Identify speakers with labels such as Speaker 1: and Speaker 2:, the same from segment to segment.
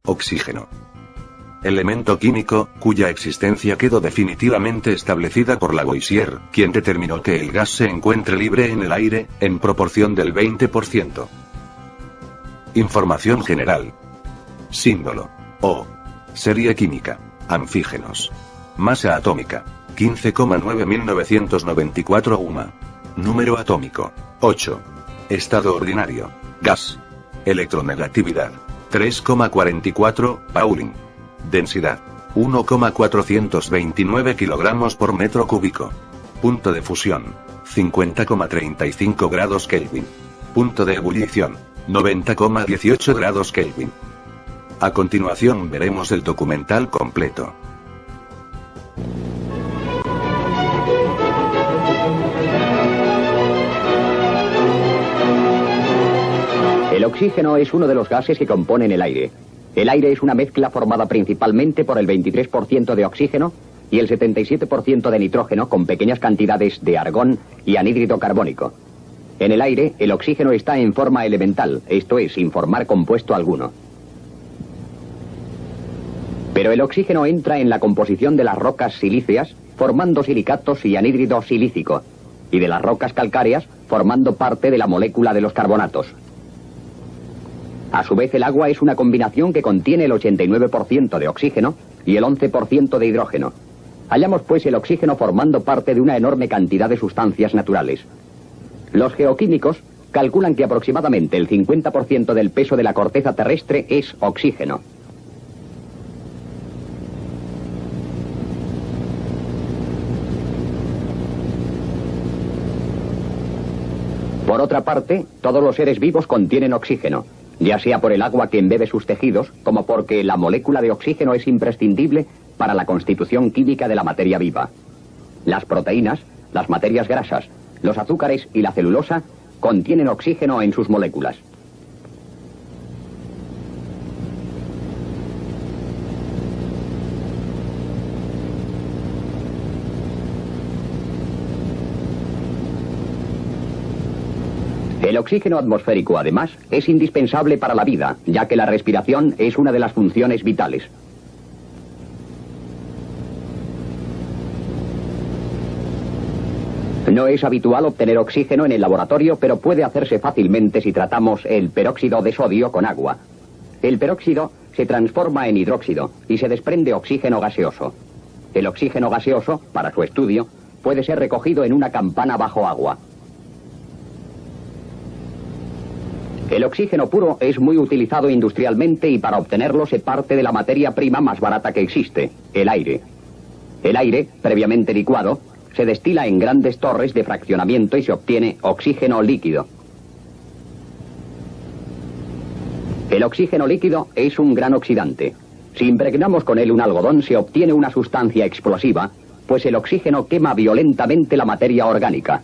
Speaker 1: Oxígeno. Elemento químico, cuya existencia quedó definitivamente establecida por Lavoisier, quien determinó que el gas se encuentre libre en el aire, en proporción del 20%. Información general. Símbolo. O. Serie química. Anfígenos. Masa atómica. 15,91994 UMA. Número atómico. 8. Estado ordinario. Gas. Electronegatividad. 3,44, Pauling. Densidad. 1,429 kilogramos por metro cúbico. Punto de fusión. 50,35 grados Kelvin. Punto de ebullición. 90,18 grados Kelvin. A continuación veremos el documental completo.
Speaker 2: El oxígeno es uno de los gases que componen el aire. El aire es una mezcla formada principalmente por el 23% de oxígeno y el 77% de nitrógeno con pequeñas cantidades de argón y anhídrido carbónico. En el aire, el oxígeno está en forma elemental, esto es, sin formar compuesto alguno. Pero el oxígeno entra en la composición de las rocas silíceas, formando silicatos y anhídrido silícico, y de las rocas calcáreas, formando parte de la molécula de los carbonatos. A su vez, el agua es una combinación que contiene el 89% de oxígeno y el 11% de hidrógeno. Hallamos pues el oxígeno formando parte de una enorme cantidad de sustancias naturales. Los geoquímicos calculan que aproximadamente el 50% del peso de la corteza terrestre es oxígeno. Por otra parte, todos los seres vivos contienen oxígeno, ya sea por el agua que embebe sus tejidos, como porque la molécula de oxígeno es imprescindible para la constitución química de la materia viva. Las proteínas, las materias grasas, los azúcares y la celulosa contienen oxígeno en sus moléculas. El oxígeno atmosférico, además, es indispensable para la vida, ya que la respiración es una de las funciones vitales. No es habitual obtener oxígeno en el laboratorio, pero puede hacerse fácilmente si tratamos el peróxido de sodio con agua. El peróxido se transforma en hidróxido y se desprende oxígeno gaseoso. El oxígeno gaseoso, para su estudio, puede ser recogido en una campana bajo agua. El oxígeno puro es muy utilizado industrialmente y para obtenerlo se parte de la materia prima más barata que existe, el aire. El aire, previamente licuado, se destila en grandes torres de fraccionamiento y se obtiene oxígeno líquido. El oxígeno líquido es un gran oxidante. Si impregnamos con él un algodón se obtiene una sustancia explosiva, pues el oxígeno quema violentamente la materia orgánica.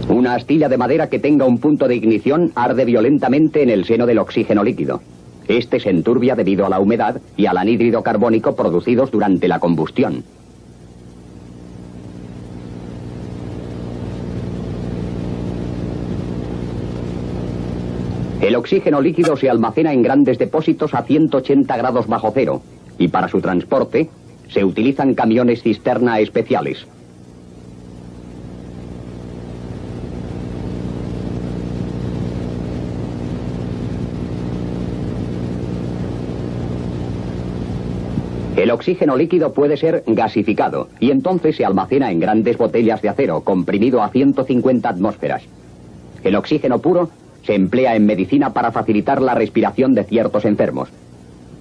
Speaker 2: Una astilla de madera que tenga un punto de ignición arde violentamente en el seno del oxígeno líquido. Este se enturbia debido a la humedad y al anhídrido carbónico producidos durante la combustión. El oxígeno líquido se almacena en grandes depósitos a 180 grados bajo cero y para su transporte se utilizan camiones cisterna especiales. El oxígeno líquido puede ser gasificado y entonces se almacena en grandes botellas de acero comprimido a 150 atmósferas. El oxígeno puro se emplea en medicina para facilitar la respiración de ciertos enfermos.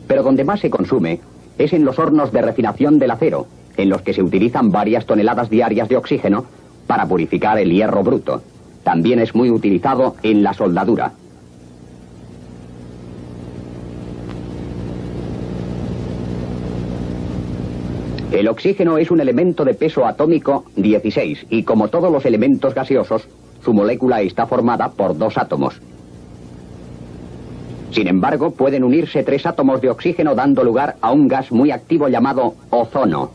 Speaker 2: Pero donde más se consume es en los hornos de refinación del acero, en los que se utilizan varias toneladas diarias de oxígeno para purificar el hierro bruto. También es muy utilizado en la soldadura. El oxígeno es un elemento de peso atómico 16 y como todos los elementos gaseosos, su molécula está formada por 2 átomos. Sin embargo, pueden unirse 3 átomos de oxígeno dando lugar a un gas muy activo llamado ozono.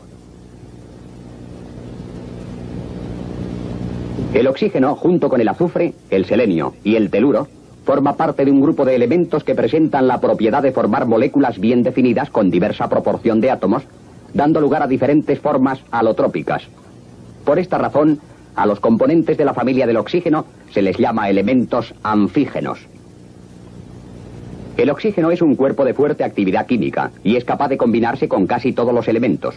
Speaker 2: El oxígeno, junto con el azufre, el selenio y el teluro, forma parte de un grupo de elementos que presentan la propiedad de formar moléculas bien definidas con diversa proporción de átomos, dando lugar a diferentes formas alotrópicas. Por esta razón, a los componentes de la familia del oxígeno se les llama elementos anfígenos. El oxígeno es un cuerpo de fuerte actividad química y es capaz de combinarse con casi todos los elementos.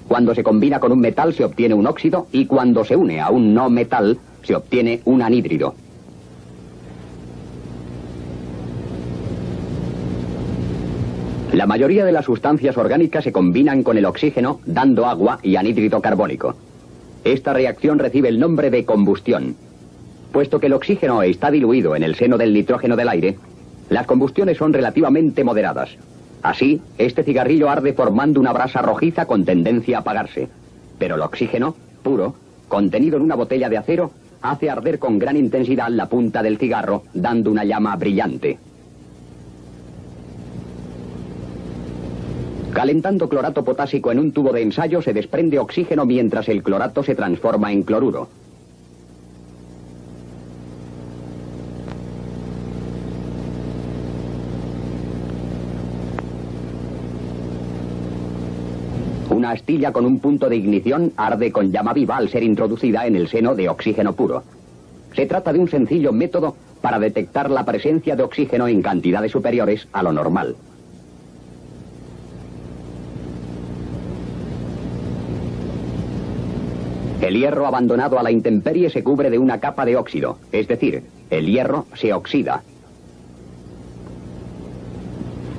Speaker 2: Cuando se combina con un metal se obtiene un óxido y cuando se une a un no metal se obtiene un anhídrido. La mayoría de las sustancias orgánicas se combinan con el oxígeno dando agua y anhídrido carbónico. Esta reacción recibe el nombre de combustión. Puesto que el oxígeno está diluido en el seno del nitrógeno del aire, las combustiones son relativamente moderadas. Así, este cigarrillo arde formando una brasa rojiza con tendencia a apagarse. Pero el oxígeno, puro, contenido en una botella de acero, hace arder con gran intensidad la punta del cigarro, dando una llama brillante. Calentando clorato potásico en un tubo de ensayo se desprende oxígeno mientras el clorato se transforma en cloruro. Una astilla con un punto de ignición arde con llama viva al ser introducida en el seno de oxígeno puro. Se trata de un sencillo método para detectar la presencia de oxígeno en cantidades superiores a lo normal. El hierro abandonado a la intemperie se cubre de una capa de óxido, es decir, el hierro se oxida.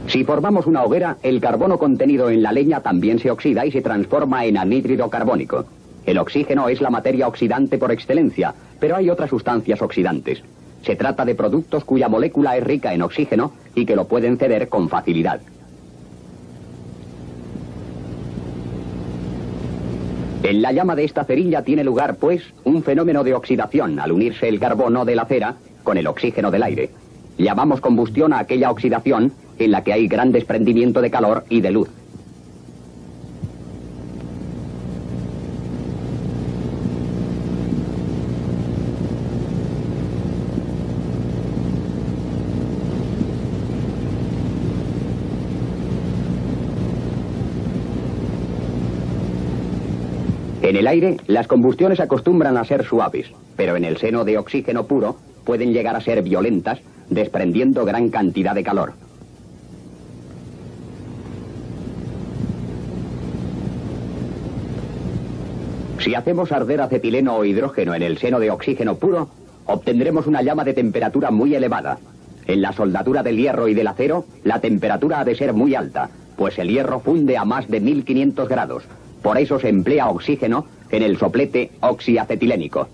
Speaker 2: Si formamos una hoguera, el carbono contenido en la leña también se oxida y se transforma en anhídrido carbónico. El oxígeno es la materia oxidante por excelencia, pero hay otras sustancias oxidantes. Se trata de productos cuya molécula es rica en oxígeno y que lo pueden ceder con facilidad. En la llama de esta cerilla tiene lugar, pues, un fenómeno de oxidación al unirse el carbono de la cera con el oxígeno del aire. Llamamos combustión a aquella oxidación en la que hay gran desprendimiento de calor y de luz. En el aire, las combustiones acostumbran a ser suaves, pero en el seno de oxígeno puro pueden llegar a ser violentas, desprendiendo gran cantidad de calor. Si hacemos arder acetileno o hidrógeno en el seno de oxígeno puro, obtendremos una llama de temperatura muy elevada. En la soldadura del hierro y del acero, la temperatura ha de ser muy alta, pues el hierro funde a más de 1500 grados. Por eso se emplea oxígeno en el soplete oxiacetilénico.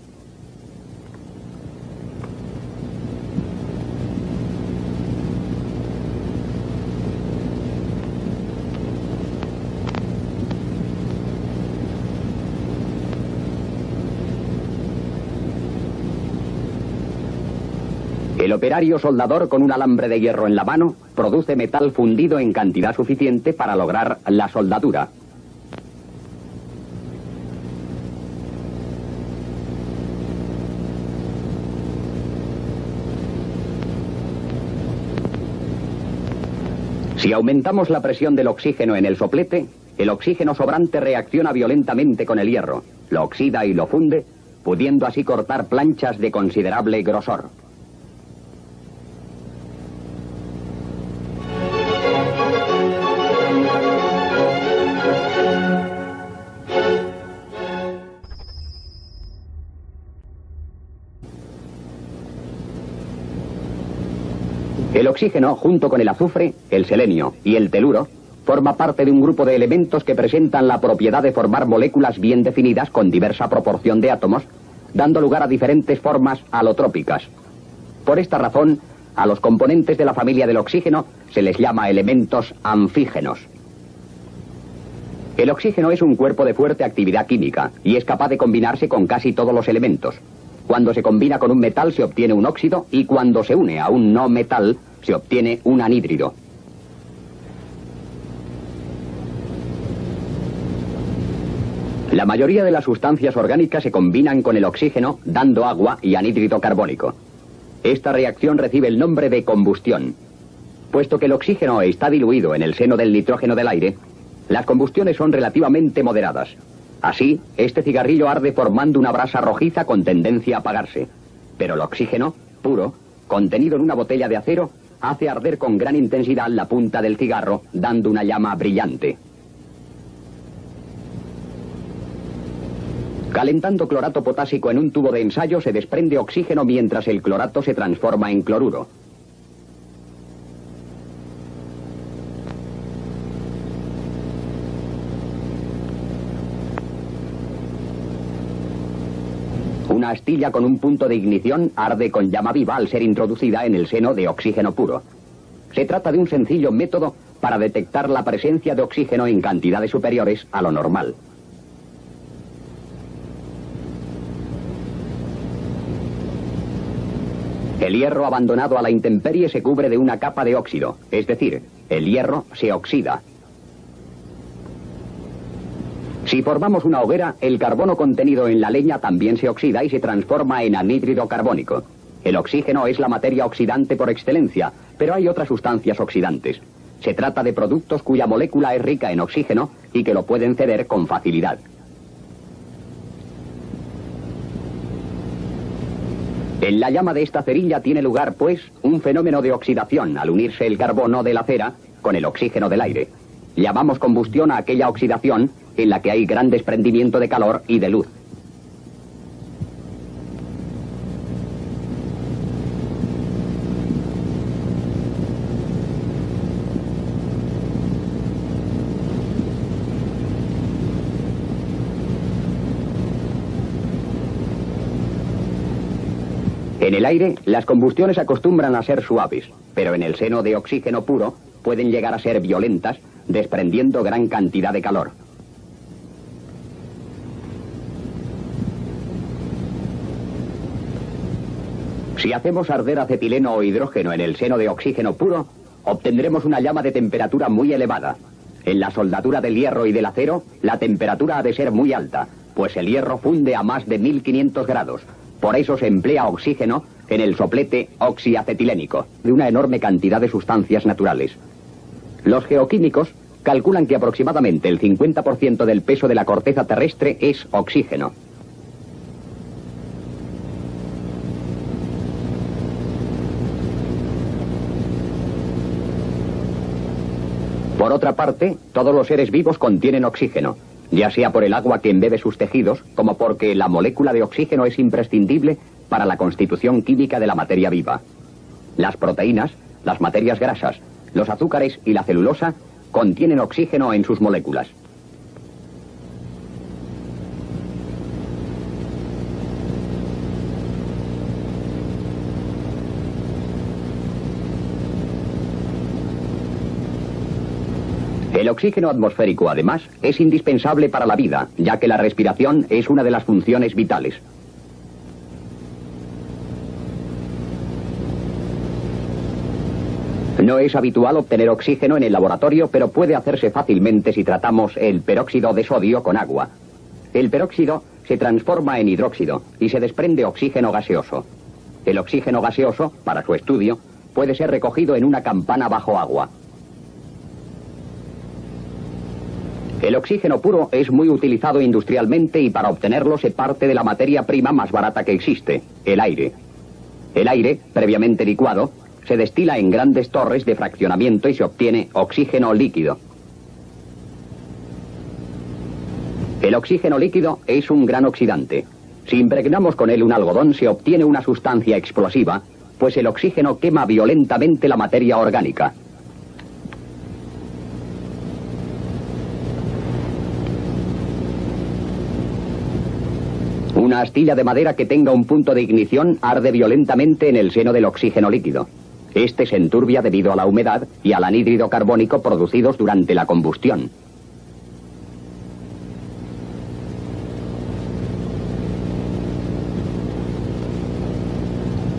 Speaker 2: El operario soldador con un alambre de hierro en la mano produce metal fundido en cantidad suficiente para lograr la soldadura. Si aumentamos la presión del oxígeno en el soplete, el oxígeno sobrante reacciona violentamente con el hierro, lo oxida y lo funde, pudiendo así cortar planchas de considerable grosor. El oxígeno, junto con el azufre, el selenio y el teluro, forma parte de un grupo de elementos que presentan la propiedad de formar moléculas bien definidas con diversa proporción de átomos, dando lugar a diferentes formas alotrópicas. Por esta razón, a los componentes de la familia del oxígeno se les llama elementos anfígenos. El oxígeno es un cuerpo de fuerte actividad química y es capaz de combinarse con casi todos los elementos. Cuando se combina con un metal se obtiene un óxido y cuando se une a un no metal se obtiene un anhídrido. La mayoría de las sustancias orgánicas se combinan con el oxígeno, dando agua y anhídrido carbónico. Esta reacción recibe el nombre de combustión. Puesto que el oxígeno está diluido en el seno del nitrógeno del aire, las combustiones son relativamente moderadas. Así, este cigarrillo arde formando una brasa rojiza con tendencia a apagarse. Pero el oxígeno, puro, contenido en una botella de acero, hace arder con gran intensidad la punta del cigarro, dando una llama brillante. Calentando clorato potásico en un tubo de ensayo se desprende oxígeno mientras el clorato se transforma en cloruro. Una astilla con un punto de ignición arde con llama viva al ser introducida en el seno de oxígeno puro. Se trata de un sencillo método para detectar la presencia de oxígeno en cantidades superiores a lo normal. El hierro abandonado a la intemperie se cubre de una capa de óxido, es decir, el hierro se oxida. Si formamos una hoguera, el carbono contenido en la leña también se oxida y se transforma en anhídrido carbónico. El oxígeno es la materia oxidante por excelencia, pero hay otras sustancias oxidantes. Se trata de productos cuya molécula es rica en oxígeno y que lo pueden ceder con facilidad. En la llama de esta cerilla tiene lugar, pues, un fenómeno de oxidación al unirse el carbono de la cera con el oxígeno del aire. Llamamos combustión a aquella oxidación en la que hay gran desprendimiento de calor y de luz. En el aire, las combustiones acostumbran a ser suaves, pero en el seno de oxígeno puro pueden llegar a ser violentas, desprendiendo gran cantidad de calor. Si hacemos arder acetileno o hidrógeno en el seno de oxígeno puro, obtendremos una llama de temperatura muy elevada. En la soldadura del hierro y del acero, la temperatura ha de ser muy alta, pues el hierro funde a más de 1500 grados. Por eso se emplea oxígeno en el soplete oxiacetilénico, de una enorme cantidad de sustancias naturales. Los geoquímicos calculan que aproximadamente el 50% del peso de la corteza terrestre es oxígeno. Por otra parte, todos los seres vivos contienen oxígeno, ya sea por el agua que embebe sus tejidos, como porque la molécula de oxígeno es imprescindible para la constitución química de la materia viva. Las proteínas, las materias grasas, los azúcares y la celulosa contienen oxígeno en sus moléculas. El oxígeno atmosférico, además, es indispensable para la vida, ya que la respiración es una de las funciones vitales. No es habitual obtener oxígeno en el laboratorio, pero puede hacerse fácilmente si tratamos el peróxido de sodio con agua. El peróxido se transforma en hidróxido y se desprende oxígeno gaseoso. El oxígeno gaseoso, para su estudio, puede ser recogido en una campana bajo agua. El oxígeno puro es muy utilizado industrialmente y para obtenerlo se parte de la materia prima más barata que existe, el aire. El aire, previamente licuado, se destila en grandes torres de fraccionamiento y se obtiene oxígeno líquido. El oxígeno líquido es un gran oxidante. Si impregnamos con él un algodón se obtiene una sustancia explosiva, pues el oxígeno quema violentamente la materia orgánica. Una astilla de madera que tenga un punto de ignición arde violentamente en el seno del oxígeno líquido. Este se enturbia debido a la humedad y al anhídrido carbónico producidos durante la combustión.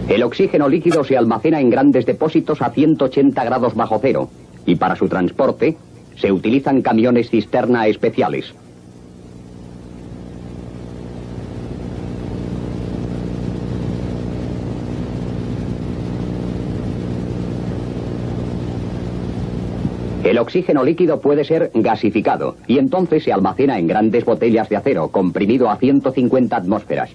Speaker 2: El oxígeno líquido se almacena en grandes depósitos a 180 grados bajo cero y para su transporte se utilizan camiones cisterna especiales. oxígeno líquido puede ser gasificado y entonces se almacena en grandes botellas de acero comprimido a 150 atmósferas.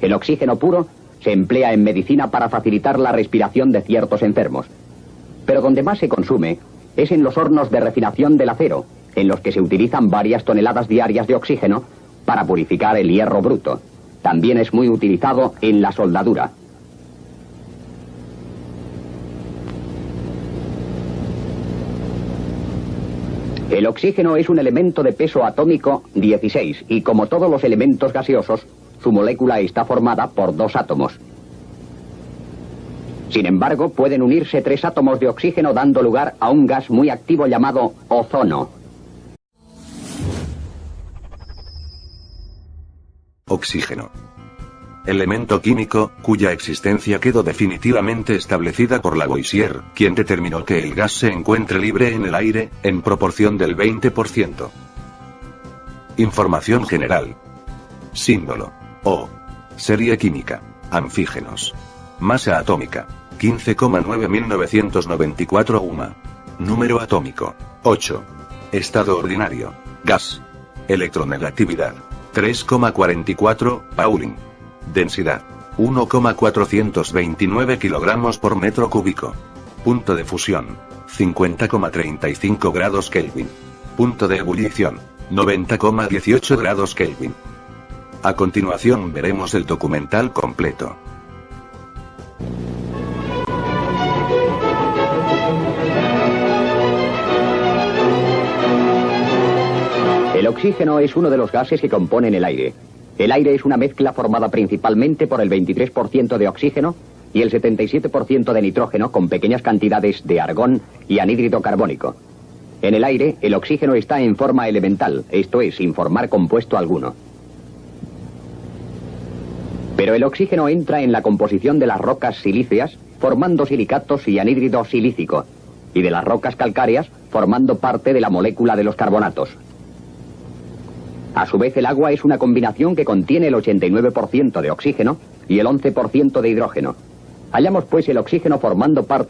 Speaker 2: El oxígeno puro se emplea en medicina para facilitar la respiración de ciertos enfermos. Pero donde más se consume es en los hornos de refinación del acero, en los que se utilizan varias toneladas diarias de oxígeno para purificar el hierro bruto. También es muy utilizado en la soldadura. El oxígeno es un elemento de peso atómico 16 y, como todos los elementos gaseosos, su molécula está formada por 2 átomos. Sin embargo, pueden unirse 3 átomos de oxígeno dando lugar a un gas muy activo llamado ozono.
Speaker 1: Oxígeno. Elemento químico, cuya existencia quedó definitivamente establecida por Lavoisier, quien determinó que el gas se encuentre libre en el aire, en proporción del 20%. Información general. Símbolo. O. Serie química. Anfígenos. Masa atómica. 15,91994 UMA. Número atómico. 8. Estado ordinario. Gas. Electronegatividad. 3,44, Pauling. Densidad. 1,429 kilogramos por metro cúbico. Punto de fusión. 50,35 grados Kelvin. Punto de ebullición. 90,18 grados Kelvin. A continuación veremos el documental completo.
Speaker 2: El oxígeno es uno de los gases que componen el aire. El aire es una mezcla formada principalmente por el 23% de oxígeno y el 77% de nitrógeno con pequeñas cantidades de argón y anhídrido carbónico. En el aire, el oxígeno está en forma elemental, esto es, sin formar compuesto alguno. Pero el oxígeno entra en la composición de las rocas silíceas, formando silicatos y anhídrido silícico, y de las rocas calcáreas, formando parte de la molécula de los carbonatos. A su vez, el agua es una combinación que contiene el 89% de oxígeno y el 11% de hidrógeno. Hallamos pues el oxígeno formando parte